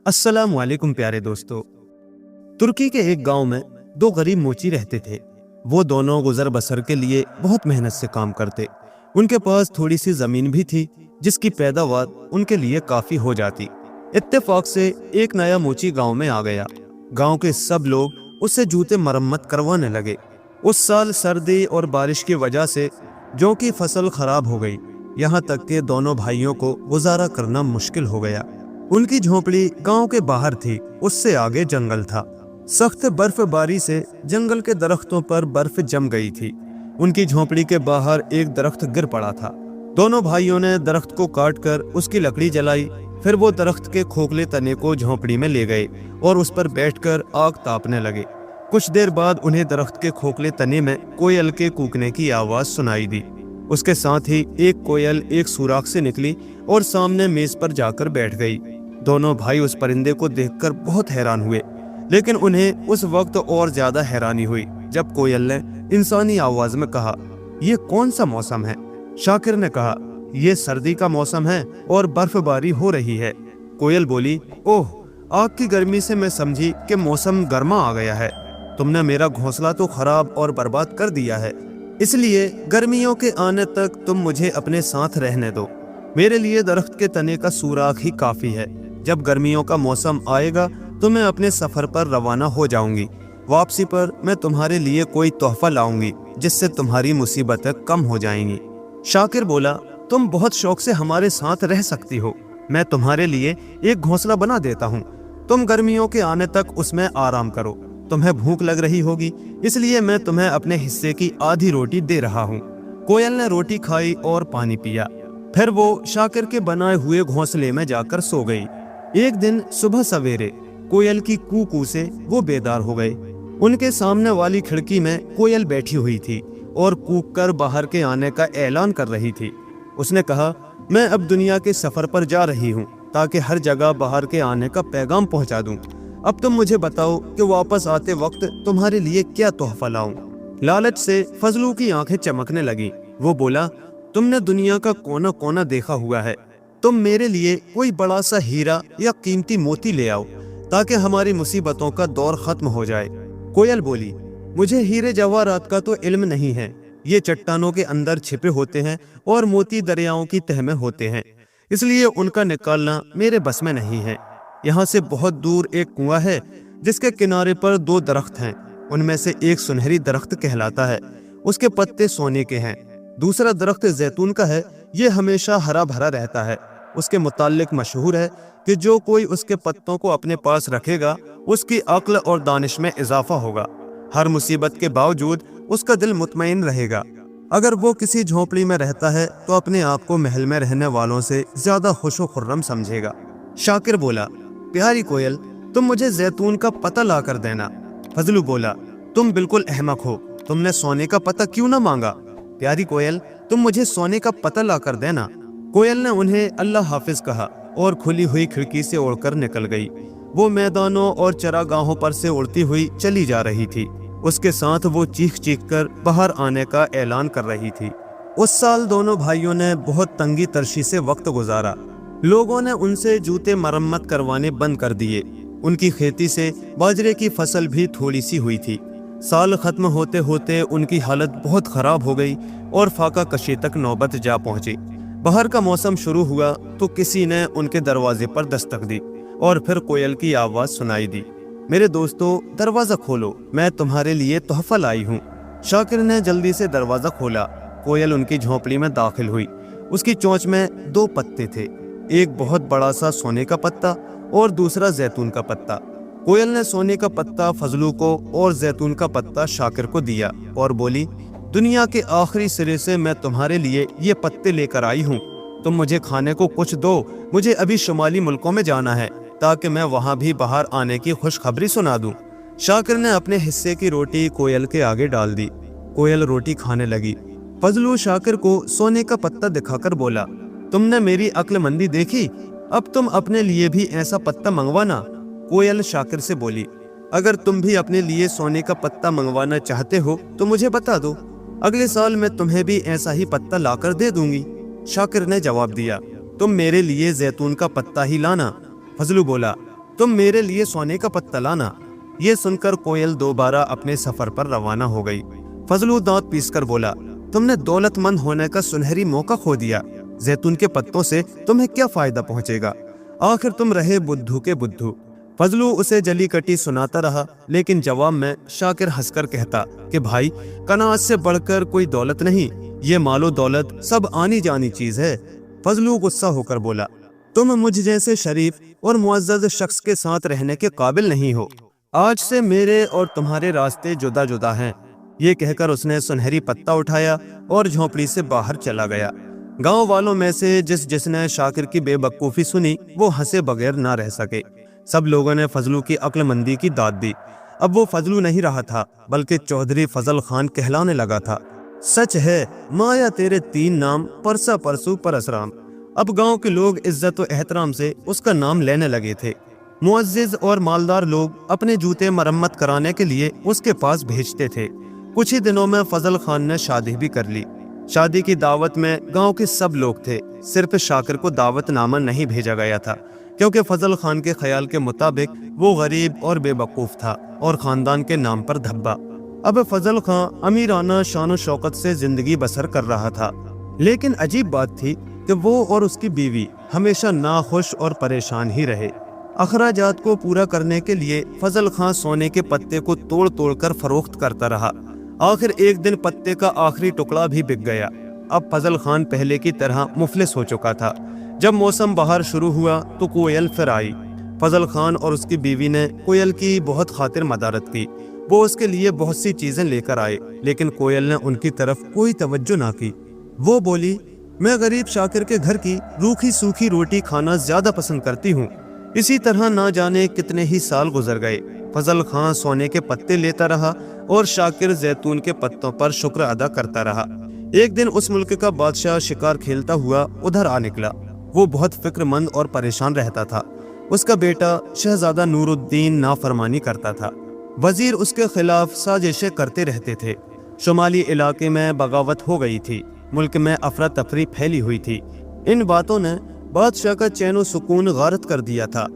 अस्सलाम वालेकुम प्यारे दोस्तों। तुर्की के एक गांव में दो गरीब मोची रहते थे। वो दोनों गुजर बसर के लिए बहुत मेहनत से काम करते। उनके पास थोड़ी सी जमीन भी थी जिसकी पैदावार उनके लिए काफी हो जाती। इत्तेफाक से एक नया मोची गांव में आ गया। गांव के सब लोग उससे जूते मरम्मत करवाने लगे। उस साल सर्दी और बारिश की वजह से जौ की फसल खराब हो गई। यहाँ तक कि दोनों भाइयों को गुजारा करना मुश्किल हो गया। उनकी झोपड़ी गांव के बाहर थी, उससे आगे जंगल था। सख्त बर्फबारी से जंगल के दरख्तों पर बर्फ जम गई थी। उनकी झोपड़ी के बाहर एक दरख्त गिर पड़ा था। दोनों भाइयों ने दरख्त को काट कर उसकी लकड़ी जलाई। फिर वो दरख्त के खोखले तने को झोपड़ी में ले गए और उस पर बैठकर आग तापने लगे। कुछ देर बाद उन्हें दरख्त के खोखले तने में कोयल के कूकने की आवाज सुनाई दी। उसके साथ ही एक कोयल एक सुराख से निकली और सामने मेज पर जाकर बैठ गई। दोनों भाई उस परिंदे को देखकर बहुत हैरान हुए, लेकिन उन्हें उस वक्त और ज्यादा हैरानी हुई जब कोयल ने इंसानी आवाज में कहा, ये कौन सा मौसम है? शाकिर ने कहा, ये सर्दी का मौसम है और बर्फबारी हो रही है। कोयल बोली, ओह, आग की गर्मी से मैं समझी कि मौसम गर्मा आ गया है। तुमने मेरा घोंसला तो खराब और बर्बाद कर दिया है, इसलिए गर्मियों के आने तक तुम मुझे अपने साथ रहने दो। मेरे लिए दरख्त के तने का सुराख ही काफी है। जब गर्मियों का मौसम आएगा तो मैं अपने सफर पर रवाना हो जाऊंगी। वापसी पर मैं तुम्हारे लिए कोई तोहफा लाऊंगी जिससे तुम्हारी मुसीबतें कम हो जाएंगी। शाकिर बोला, तुम बहुत शौक से हमारे साथ रह सकती हो। मैं तुम्हारे लिए एक घोंसला बना देता हूँ। तुम गर्मियों के आने तक उसमें आराम करो। तुम्हें भूख लग रही होगी, इसलिए मैं तुम्हें अपने हिस्से की आधी रोटी दे रहा हूँ। कोयल ने रोटी खाई और पानी पिया। फिर वो शाकिर के बनाए हुए घोंसले में जाकर सो गई। एक दिन सुबह सवेरे कोयल की कू से वो बेदार हो गए। उनके सामने वाली खिड़की में कोयल बैठी हुई थी और कूक कर बाहर के आने का ऐलान कर रही थी। उसने कहा, मैं अब दुनिया के सफर पर जा रही हूँ ताकि हर जगह बाहर के आने का पैगाम पहुँचा दूँ। अब तुम मुझे बताओ कि वापस आते वक्त तुम्हारे लिए क्या तोहफा लाऊं। लालच से फजलू की आंखें चमकने लगी। वो बोला, तुमने दुनिया का कोना कोना देखा हुआ है। तुम मेरे लिए कोई बड़ा सा हीरा या कीमती मोती ले आओ ताकि हमारी मुसीबतों का दौर खत्म हो जाए। कोयल बोली, मुझे हीरे जवाहरात का तो इल्म नहीं है। ये चट्टानों के अंदर छिपे होते हैं और मोती दरियाओं की तह में होते हैं, इसलिए उनका निकालना मेरे बस में नहीं है। यहाँ से बहुत दूर एक कुआं है जिसके किनारे पर दो दरख्त हैं। उनमें से एक सुनहरी दरख्त कहलाता है, उसके पत्ते सोने के हैं। दूसरा दरख्त जैतून का है, ये हमेशा हरा भरा रहता है। उसके मुताल्लिक मशहूर है कि जो कोई उसके पत्तों को अपने पास रखेगा उसकी अक्ल और दानिश में इजाफा होगा। हर मुसीबत के बावजूद उसका दिल मुतमईन रहेगा। अगर वो किसी झोपड़ी में रहता है तो अपने आप को महल में रहने वालों से ज्यादा खुशो खुर्रम समझेगा। शाकिर बोला, प्यारी कोयल, तुम मुझे जैतून का पता ला कर देना। फजलू बोला, तुम बिल्कुल अहमक हो, तुमने सोने का पता क्यों ना मांगा? प्यारी कोयल, तुम मुझे सोने का पता ला कर देना। कोयल ने उन्हें अल्लाह हाफिज कहा और खुली हुई खिड़की से उड़कर निकल गई। वो मैदानों और चरागाहों पर से उड़ती हुई चली जा रही थी। उसके साथ वो चीख चीख कर बाहर आने का ऐलान कर रही थी। उस साल दोनों भाइयों ने बहुत तंगी तरशी से वक्त गुजारा। लोगों ने उनसे जूते मरम्मत करवाने बंद कर दिए। उनकी खेती से बाजरे की फसल भी थोड़ी सी हुई थी। साल खत्म होते होते उनकी हालत बहुत खराब हो गई और फाका कशी तक नौबत जा पहुंची। बाहर का मौसम शुरू हुआ तो किसी ने उनके दरवाजे पर दस्तक दी और फिर कोयल की आवाज सुनाई दी, मेरे दोस्तों, दरवाजा खोलो, मैं तुम्हारे लिए तोहफा लाई हूँ। शाकिर ने जल्दी से दरवाजा खोला। कोयल उनकी झोपड़ी में दाखिल हुई। उसकी चोंच में दो पत्ते थे, एक बहुत बड़ा सा सोने का पत्ता और दूसरा जैतून का पत्ता। कोयल ने सोने का पत्ता फजलू को और जैतून का पत्ता शाकिर को दिया और बोली, दुनिया के आखिरी सिरे से मैं तुम्हारे लिए ये पत्ते लेकर आई हूँ। तुम मुझे खाने को कुछ दो, मुझे अभी शुमाली मुल्कों में जाना है ताकि मैं वहाँ भी बाहर आने की खुशखबरी सुना दूँ। शाकिर ने अपने हिस्से की रोटी कोयल के आगे डाल दी। कोयल रोटी खाने लगी। फजलू शाकिर को सोने का पत्ता दिखाकर बोला, तुमने मेरी अक्लमंदी देखी, अब तुम अपने लिए भी ऐसा पत्ता मंगवाना। कोयल शाकिर से बोली, अगर तुम भी अपने लिए सोने का पत्ता मंगवाना चाहते हो तो मुझे बता दो, अगले साल मैं तुम्हें भी ऐसा ही पत्ता लाकर दे दूंगी। शाकिर ने जवाब दिया, तुम मेरे लिए जैतून का पत्ता ही लाना। फजलू बोला, तुम मेरे लिए सोने का पत्ता लाना। ये सुनकर कोयल दोबारा अपने सफर पर रवाना हो गई। फजलू दांत पीसकर बोला, तुमने दौलतमंद होने का सुनहरी मौका खो दिया। जैतून के पत्तों से तुम्हें क्या फायदा पहुंचेगा? आखिर तुम रहे बुद्धू के बुद्धू। फजलू उसे जली कटी सुनाता रहा, लेकिन जवाब में शाकिर हंसकर कहता कि भाई, कनात से बढ़कर कोई दौलत नहीं, ये मालो दौलत सब आनी जानी चीज है। फजलू गुस्सा होकर बोला, तुम मुझ जैसे शरीफ और मुअज्जज शख्स के साथ रहने के काबिल नहीं हो। आज से मेरे और तुम्हारे रास्ते जुदा जुदा हैं। ये कहकर उसने सुनहरी पत्ता उठाया और झोंपड़ी से बाहर चला गया। गांव वालों में से जिसने शाकिर की बेवकूफ़ी सुनी, वो हंसे बगैर ना रह सके। सब लोगों ने फजलू की अक्लमंदी की दाद दी। अब वो फजलू नहीं रहा था, बल्कि चौधरी फजल खान कहलाने लगा था। सच है, माया तेरे 3 नाम, परसा परसू परसराम। अब गांव के लोग इज्जत और एहतराम से उसका नाम लेने लगे थे। मुअज्जिज और मालदार लोग अपने जूते मरम्मत कराने के लिए उसके पास भेजते थे। कुछ ही दिनों में फजल खान ने शादी भी कर ली। शादी की दावत में गांव के सब लोग थे। सिर्फ शाकिर को दावतनामा नहीं भेजा गया था, क्योंकि फजल खान के ख्याल के मुताबिक वो गरीब और बेवकूफ़ था और ख़ानदान के नाम पर धब्बा। अब फजल खान अमीराना शान और शौकत से ज़िंदगी बसर कर रहा था, लेकिन अजीब बात थी कि वो और उसकी बीवी हमेशा नाखुश और परेशान ही रहे। अखराजात को पूरा करने के लिए फजल खान सोने के पत्ते को तोड़ तोड़ कर फरोख्त करता रहा। आखिर एक दिन पत्ते का आखिरी टुकड़ा भी बिक गया। अब फजल खान पहले की तरह मुफलिस हो चुका था। जब मौसम बहार शुरू हुआ तो कोयल फिर आई। फजल खान और उसकी बीवी ने कोयल की बहुत खातिर मदारत की। वो उसके लिए बहुत सी चीज़ें लेकर आए, लेकिन कोयल ने उनकी तरफ कोई तवज्जो ना की। वो बोली, मैं गरीब शाकिर के घर की रूखी सूखी रोटी खाना ज्यादा पसंद करती हूँ। इसी तरह ना जाने कितने ही साल गुजर गए। फजल खान सोने के पत्ते लेता रहा और शाकिर जैतून के पत्तों पर शुक्र अदा करता रहा। एक दिन उस मुल्क का बादशाह शिकार खेलता हुआ उधर आ निकला। वो बहुत फिक्रमंद और परेशान रहता था। उसका बेटा शहजादा नूरुद्दीन नाफरमानी करता था। वजीर उसके खिलाफ साजिशें करते रहते थे। शुमाली इलाके में बगावत हो गई थी। मुल्क में अफरा तफरी फैली हुई थी। इन बातों ने बादशाह का चैन व सुकून गारत कर दिया था।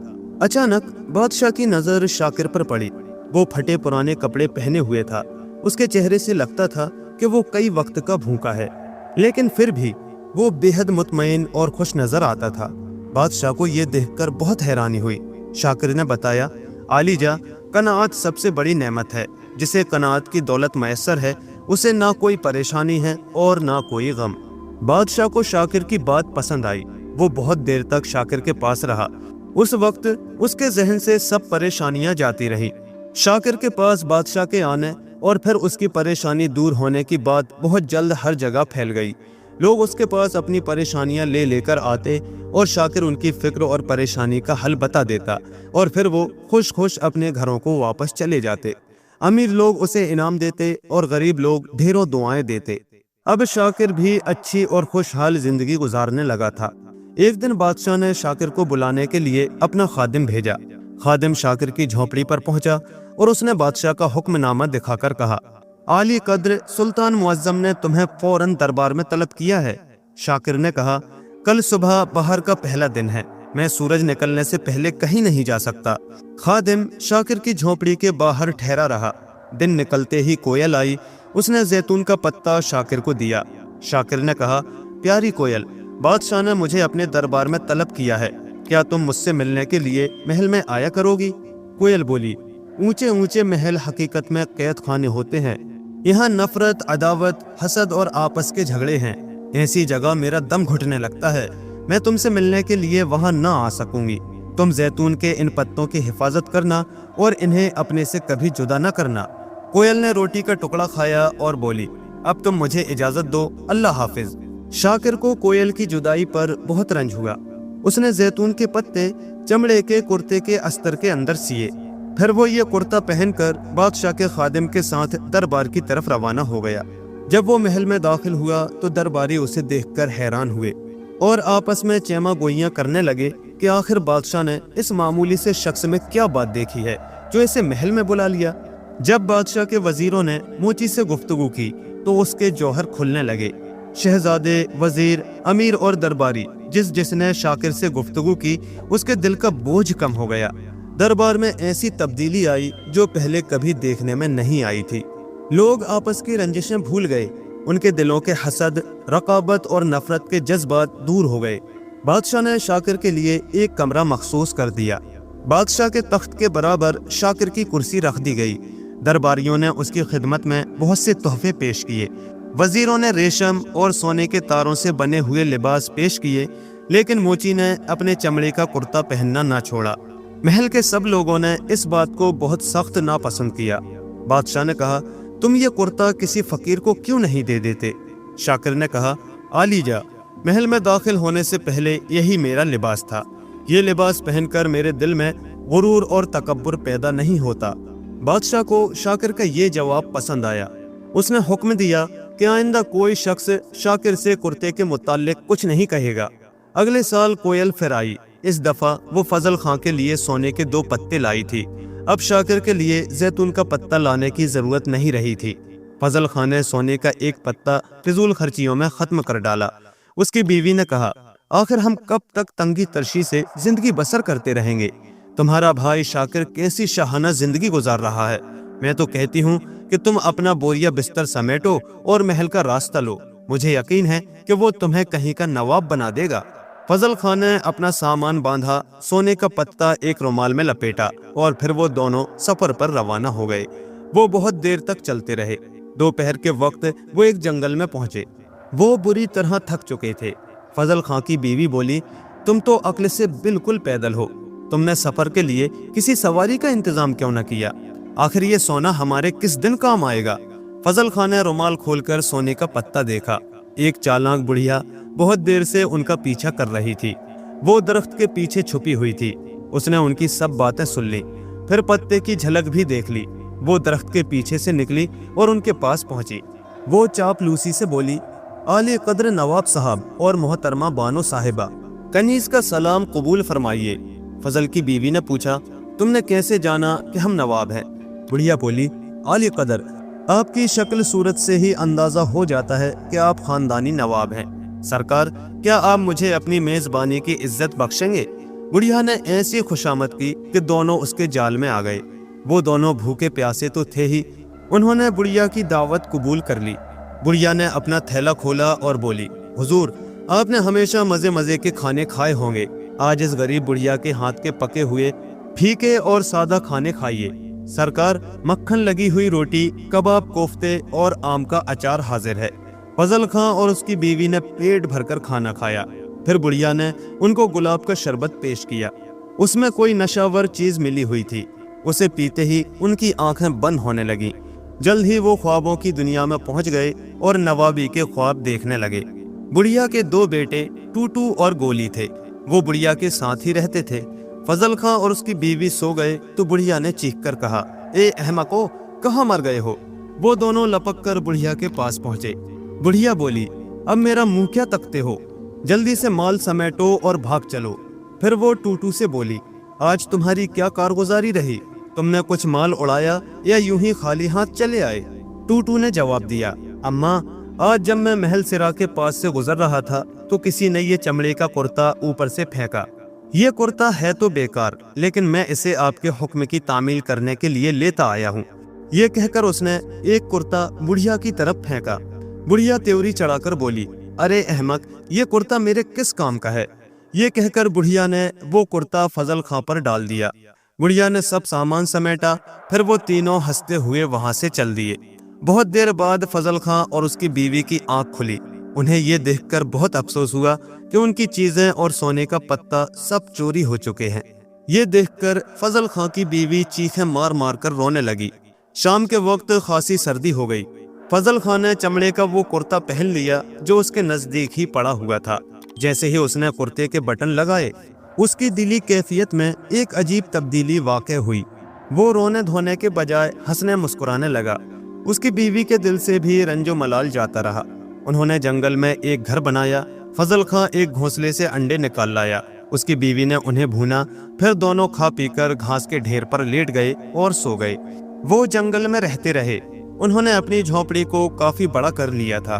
अचानक बादशाह की नज़र शाकिर पर पड़ी। वो फटे पुराने कपड़े पहने हुए था। उसके चेहरे से लगता था कि वो कई वक्त का भूखा है, लेकिन फिर भी वो बेहद मुतमईन और खुश नजर आता था। बादशाह को ये देखकर बहुत हैरानी हुई। शाकिर ने बताया, आलीजा, कनात सबसे बड़ी नेमत है। जिसे कनात की दौलत मैसर है, उसे ना कोई परेशानी है और ना कोई गम। बादशाह को शाकिर की बात पसंद आई। वो बहुत देर तक शाकिर के पास रहा। उस वक्त उसके जहन से सब परेशानियां जाती रही। शाकिर के पास बादशाह के आने और फिर उसकी परेशानी दूर होने की बात बहुत जल्द हर जगह फैल गई। लोग उसके पास अपनी परेशानियां लेकर आते और शाकिर उनकी फिक्र और परेशानी का हल बता देता, और फिर वो खुश खुश अपने घरों को वापस चले जाते। अमीर लोग उसे इनाम देते और गरीब लोग ढेरों दुआएं देते। अब शाकिर भी अच्छी और खुशहाल जिंदगी गुजारने लगा था। एक दिन बादशाह ने शाकिर को बुलाने के लिए अपना खादिम भेजा। खादिम शाकिर की झोपड़ी पर पहुंचा और उसने बादशाह का हुक्मनामा दिखाकर कहा, आली कद्र सुल्तान मुअज्जम ने तुम्हें फौरन दरबार में तलब किया है। शाकिर ने कहा, कल सुबह बाहर का पहला दिन है, मैं सूरज निकलने से पहले कहीं नहीं जा सकता। खादिम शाकिर की झोपड़ी के बाहर ठहरा रहा। दिन निकलते ही कोयल आई। उसने जैतून का पत्ता शाकिर को दिया। शाकिर ने कहा, प्यारी कोयल, बादशाह ने मुझे अपने दरबार में तलब किया है। क्या तुम मुझसे मिलने के लिए महल में आया करोगी? कोयल बोली, ऊंचे ऊंचे महल हकीकत में कैद खाने होते हैं। यहाँ नफरत, अदावत, हसद और आपस के झगड़े हैं। ऐसी जगह मेरा दम घुटने लगता है। मैं तुमसे मिलने के लिए वहाँ ना आ सकूंगी। तुम जैतून के इन पत्तों की हिफाजत करना और इन्हें अपने से कभी जुदा न करना। कोयल ने रोटी का टुकड़ा खाया और बोली, अब तुम मुझे इजाजत दो, अल्लाह हाफिज। शाकिर को कोयल की जुदाई पर बहुत रंज हुआ। उसने जैतून के पत्ते चमड़े के कुर्ते के अस्तर के अंदर सिए। फिर वो ये कुर्ता पहनकर बादशाह के खादिम के साथ दरबार की तरफ रवाना हो गया। जब वो महल में दाखिल हुआ तो दरबारी उसे देखकर हैरान हुए और आपस में चेमा गोइयां करने लगे कि आखिर बादशाह ने इस मामूली से शख्स में क्या बात देखी है जो इसे महल में बुला लिया। जब बादशाह के वजीरों ने मोची से गुफ्तगू की तो उसके जौहर खुलने लगे। शहजादे, वजीर, अमीर और दरबारी जिसने शाकिर से गुफ्तगू की, उसके दिल का बोझ कम हो गया। दरबार में ऐसी तब्दीली आई जो पहले कभी देखने में नहीं आई थी। लोग आपस की रंजिशें भूल गए, उनके दिलों के हसद, रकाबत और नफरत के जज्बात दूर हो गए। बादशाह ने शाकिर के लिए एक कमरा मखसूस कर दिया। बादशाह के तख्त के बराबर शाकिर की कुर्सी रख दी गई। दरबारियों ने उसकी खिदमत में बहुत से तोहफे पेश किए। वजीरों ने रेशम और सोने के तारों से बने हुए लिबास पेश किए, लेकिन मोची ने अपने चमड़े का कुर्ता पहनना ना छोड़ा। महल के सब लोगों ने इस बात को बहुत सख्त नापसंद किया। बादशाह ने कहा, तुम ये कुर्ता किसी फकीर को क्यों नहीं दे देते? शाकिर ने कहा, आलीजा, महल में दाखिल होने से पहले यही मेरा लिबास था। ये लिबास पहनकर मेरे दिल में गुरूर और तकब्बुर पैदा नहीं होता। बादशाह को शाकिर का ये जवाब पसंद आया। उसने हुक्म दिया कि आइंदा कोई शख्स शाकिर से कुर्ते के मुताल्लिक कुछ नहीं कहेगा। अगले साल कोयल फिर आई। इस दफा वो फजल खां के लिए सोने के 2 पत्ते लाई थी। अब शाकिर के लिए जैतून का पत्ता लाने की जरूरत नहीं रही थी। फजल खां ने सोने का 1 पत्ता फिजूल खर्चियों में खत्म कर डाला। उसकी बीवी ने कहा, आखिर हम कब तक तंगी तरशी से जिंदगी बसर करते रहेंगे? तुम्हारा भाई शाकिर कैसी शाहाना जिंदगी गुजार रहा है। मैं तो कहती हूँ कि तुम अपना बोरिया बिस्तर समेटो और महल का रास्ता लो। मुझे यकीन है कि वो तुम्हें कहीं का नवाब बना देगा। फजल खान ने अपना सामान बांधा, सोने का पत्ता एक रुमाल में लपेटा और फिर वो दोनों सफर पर रवाना हो गए। वो बहुत देर तक चलते रहे। दोपहर के वक्त वो एक जंगल में पहुंचे। वो बुरी तरह थक चुके थे। फजल खां की बीवी बोली, तुम तो अक्ल से बिल्कुल पैदल हो। तुमने सफर के लिए किसी सवारी का इंतजाम क्यों न किया? आखिर ये सोना हमारे किस दिन काम आएगा? फजल खान ने रुमाल खोलकर सोने का पत्ता देखा। एक चालाक बुढ़िया बहुत देर से उनका पीछा कर रही थी। वो दरख्त के पीछे छुपी हुई थी। उसने उनकी सब बातें सुन ली, फिर पत्ते की झलक भी देख ली। वो दरख्त के पीछे से निकली और उनके पास पहुंची। वो चापलूसी से बोली, आले कद्र नवाब साहब और मोहतरमा बानो साहिबा, कनीज का सलाम कबूल फरमाइए। फजल की बीवी ने पूछा, तुमने कैसे जाना कि हम नवाब हैं? बुढ़िया बोली, आले कदर, आपकी शक्ल सूरत से ही अंदाजा हो जाता है कि आप खानदानी नवाब हैं। सरकार, क्या आप मुझे अपनी मेजबानी की इज्जत बख्शेंगे? बुढ़िया ने ऐसी खुशामद की कि दोनों उसके जाल में आ गए। वो दोनों भूखे प्यासे तो थे ही। उन्होंने बुढ़िया की दावत कबूल कर ली। बुढ़िया ने अपना थैला खोला और बोली, हुजूर, आपने हमेशा मजे मजे के खाने खाए होंगे। आज इस गरीब बुढ़िया के हाथ के पके हुए फीके और सादा खाने खाइए। सरकार, मक्खन लगी हुई रोटी, कबाब, कोफ्ते और आम का अचार हाजिर है। फजल खां और उसकी बीवी ने पेट भरकर खाना खाया। फिर बुढ़िया ने उनको गुलाब का शरबत पेश किया। उसमें कोई नशावर चीज मिली हुई थी। उसे पीते ही उनकी आंखें बंद होने लगी। जल्द ही वो ख्वाबों की दुनिया में पहुंच गए और नवाबी के ख्वाब देखने लगे। बुढ़िया के 2 बेटे टूटू और गोली थे। वो बुढ़िया के साथ ही रहते थे। फजल खां और उसकी बीवी सो गए तो बुढ़िया ने चीख कर कहा, ए अहमको, कहाँ मर गए हो? वो दोनों लपक कर बुढ़िया के पास पहुंचे। बुढ़िया बोली, अब मेरा मुंह क्या तकते हो? जल्दी से माल समेटो और भाग चलो। फिर वो टूटू से बोली, आज तुम्हारी क्या कारगुजारी रही? तुमने कुछ माल उड़ाया या यूं ही खाली हाथ चले आए? टूटू ने जवाब दिया, अम्मा, आज जब मैं महल सिरा के पास से गुजर रहा था तो किसी ने ये चमड़े का कुर्ता ऊपर से फेंका। ये कुर्ता है तो बेकार, लेकिन मैं इसे आपके हुक्म की तामील करने के लिए लेता आया हूँ। ये कहकर उसने एक कुर्ता बुढ़िया की तरफ फेंका। बुढ़िया त्योरी चढ़ाकर बोली, अरे अहमक, ये कुर्ता मेरे किस काम का है? ये कहकर बुढ़िया ने वो कुर्ता फजल खां पर डाल दिया। बुढ़िया ने सब सामान समेटा। फिर वो तीनों हंसते हुए वहां से चल दिए। बहुत देर बाद फजल खां और उसकी बीवी की आंख खुली। उन्हें ये देखकर बहुत अफसोस हुआ कि उनकी चीजें और सोने का पत्ता सब चोरी हो चुके हैं। ये देखकर फजल खां की बीवी चीखें मार मार कर रोने लगी। शाम के वक्त खासी सर्दी हो गई। फजल खां ने चमड़े का वो कुर्ता पहन लिया जो उसके नजदीक ही पड़ा हुआ था। जैसे ही उसने कुर्ते के बटन लगाए, उसकी दिली कैफियत में एक अजीब तब्दीली वाक़ हुई। वो रोने धोने के बजाय हंसने मुस्कुराने लगा। उसकी बीवी के दिल से भी रंजो मलाल जाता रहा। उन्होंने जंगल में एक घर बनाया। फजल खां एक घोंसले से अंडे निकाल लाया। उसकी बीवी ने उन्हें भूना। फिर दोनों खा पीकर घास के ढेर पर लेट गए और सो गए। वो जंगल में रहते रहे। उन्होंने अपनी झोपड़ी को काफी बड़ा कर लिया था।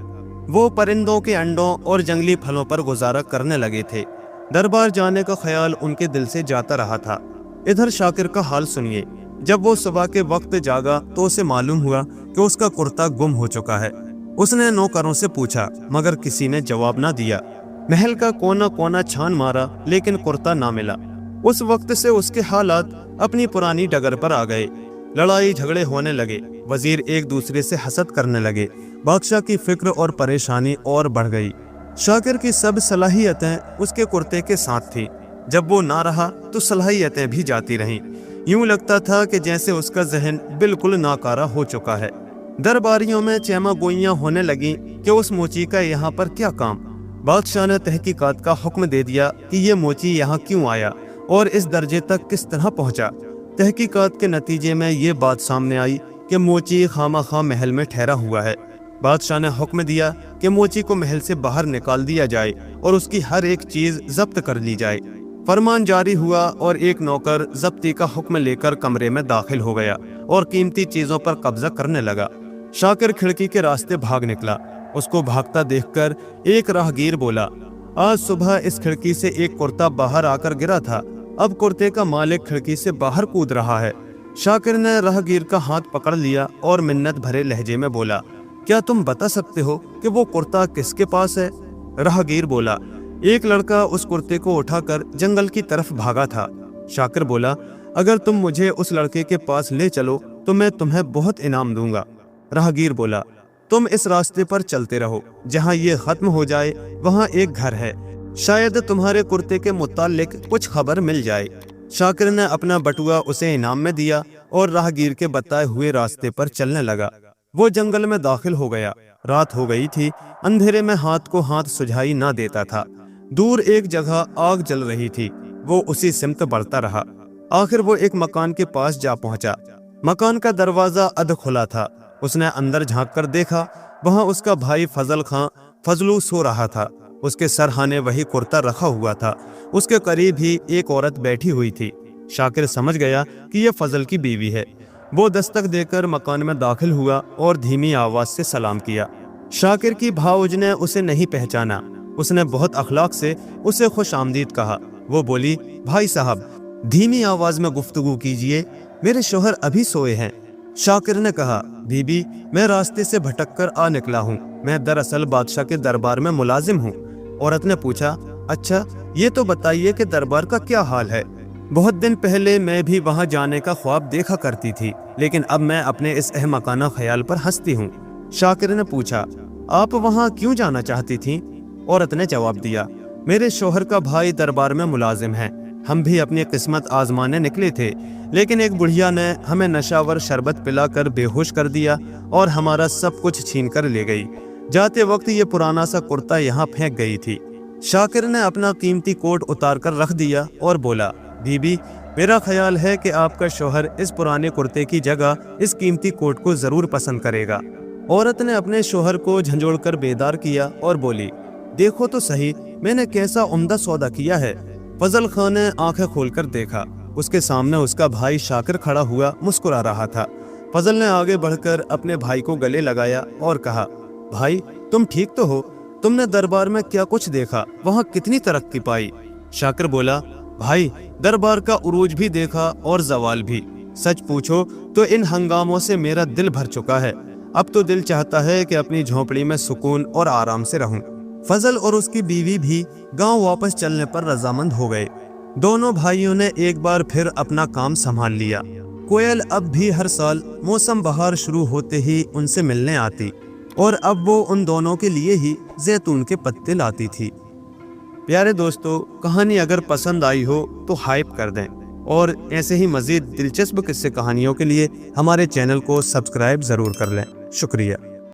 वो परिंदों के अंडों और जंगली फलों पर गुजारा करने लगे थे। दरबार जाने का ख्याल उनके दिल से जाता रहा था। इधर शाकिर का हाल सुनिए। जब वो सुबह के वक्त जागा तो उसे मालूम हुआ कि उसका कुर्ता गुम हो चुका है। उसने नौकरों से पूछा मगर किसी ने जवाब ना दिया। महल का कोना कोना छान मारा लेकिन कुर्ता ना मिला। उस वक्त से उसके हालात अपनी पुरानी डगर पर आ गए। लड़ाई झगड़े होने लगे, वजीर एक दूसरे से हसद करने लगे, बादशाह की फिक्र और परेशानी और बढ़ गई। शाकिर की सब सलाहियतें उसके कुर्ते के साथ थी। जब वो ना रहा तो सलाहियतें भी जाती रहीं। यूं लगता था कि जैसे उसका जहन बिल्कुल नाकारा हो चुका है। दरबारियों में चैमा गोइयां होने लगी कि उस मोची का यहाँ पर क्या काम। बादशाह ने तहकीकात का हुक्म दे दिया कि ये मोची यहाँ क्यों आया और इस दर्जे तक किस तरह पहुँचा। तहकीकात के नतीजे में ये बात सामने आई कि मोची खामा महल में ठहरा हुआ है। बादशाह ने हुक्म दिया कि मोची को महल से बाहर निकाल दिया जाए और उसकी हर एक चीज जब्त कर ली जाए। फरमान जारी हुआ और एक नौकर जब्ती का हुक्म लेकर कमरे में दाखिल हो गया और कीमती चीजों पर कब्जा करने लगा। शाकिर खिड़की के रास्ते भाग निकला। उसको भागता देखकर एक राहगीर बोला, आज सुबह इस खिड़की से एक कुर्ता बाहर आकर गिरा था, अब कुर्ते का मालिक खिड़की से बाहर कूद रहा है। शाकिर ने राहगीर का हाथ पकड़ लिया और मिन्नत भरे लहजे में बोला, क्या तुम बता सकते हो कि वो कुर्ता किसके पास है? राहगीर बोला, एक लड़का उस कुर्ते को उठाकर जंगल की तरफ भागा था। शाकिर बोला, अगर तुम मुझे उस लड़के के पास ले चलो तो मैं तुम्हें बहुत इनाम दूंगा। राहगीर बोला, तुम इस रास्ते पर चलते रहो, जहाँ ये खत्म हो जाए वहाँ एक घर है, शायद तुम्हारे कुर्ते के मुतालिक कुछ खबर मिल जाए। शाकिर ने अपना बटुआ उसे इनाम में दिया और राहगीर के बताए हुए रास्ते पर चलने लगा। वो जंगल में दाखिल हो गया। रात हो गई थी। अंधेरे में हाथ को हाथ सुझाई ना देता था। दूर एक जगह आग जल रही थी। वो उसी सिमत बढ़ता रहा। आखिर वो एक मकान के पास जा पहुंचा। मकान का दरवाजा अध खुला था। उसने अंदर झांक कर देखा, वहां उसका भाई फजल खां फजलू सो रहा था। उसके सरहाने वही कुर्ता रखा हुआ था। उसके करीब ही एक औरत बैठी हुई थी। शाकिर समझ गया कि यह फजल की बीवी है। वो दस्तक देकर मकान में दाखिल हुआ और धीमी आवाज से सलाम किया। शाकिर की भाऊज ने उसे नहीं पहचाना। उसने बहुत अखलाक से उसे खुश आमदीद कहा। वो बोली, भाई साहब, धीमी आवाज में गुफ्तगू कीजिए, मेरे शोहर अभी सोए हैं। शाकिर ने कहा, बीबी, मैं रास्ते से भटक कर आ निकला हूँ। मैं दरअसल बादशाह के दरबार में मुलाजिम हूँ। औरत ने पूछा, अच्छा, ये तो बताइए कि दरबार का क्या हाल है? बहुत दिन पहले मैं भी वहाँ जाने का ख्वाब देखा करती थी, लेकिन अब मैं अपने इस अहमकाना ख्याल पर हंसती हूँ। शाकिर ने पूछा, आप वहाँ क्यों जाना चाहती थीं? औरत ने जवाब दिया, मेरे शोहर का भाई दरबार में मुलाजिम है। हम भी अपनी किस्मत आजमाने निकले थे, लेकिन एक बुढ़िया ने हमें नशावर शरबत पिलाकर बेहोश कर दिया और हमारा सब कुछ छीन कर ले गई। जाते वक्त ये पुराना सा कुर्ता यहाँ फेंक गई थी। शाकिर ने अपना कीमती कोट उतार कर रख दिया और बोला, बीबी, मेरा ख्याल है कि आपका शोहर इस पुराने कुर्ते की जगह इस कीमती कोट को जरूर पसंद करेगा। औरत ने अपने शोहर को झंझोड़कर बेदार किया और बोली, देखो तो सही, मैंने कैसा उम्दा सौदा किया है। फजल खान ने आंखें खोलकर देखा। उसके सामने उसका भाई शाकिर खड़ा हुआ मुस्कुरा रहा था। फजल ने आगे बढ़कर अपने भाई को गले लगाया और कहा, भाई, तुम ठीक तो हो? तुमने दरबार में क्या कुछ देखा? वहाँ कितनी तरक्की पाई? शाकिर बोला, भाई, दरबार का उरूज भी देखा और जवाल भी। सच पूछो तो इन हंगामों से मेरा दिल भर चुका है। अब तो दिल चाहता है कि अपनी झोंपड़ी में सुकून और आराम से रहूं। फजल और उसकी बीवी भी गांव वापस चलने पर रजामंद हो गए। दोनों भाइयों ने एक बार फिर अपना काम संभाल लिया। कोयल अब भी हर साल मौसम बहार शुरू होते ही उनसे मिलने आती और अब वो उन दोनों के लिए ही जैतून के पत्ते लाती थी। प्यारे दोस्तों, कहानी अगर पसंद आई हो तो हाइप कर दें और ऐसे ही मज़ीद दिलचस्प किस्से कहानियों के लिए हमारे चैनल को सब्सक्राइब ज़रूर कर लें। शुक्रिया।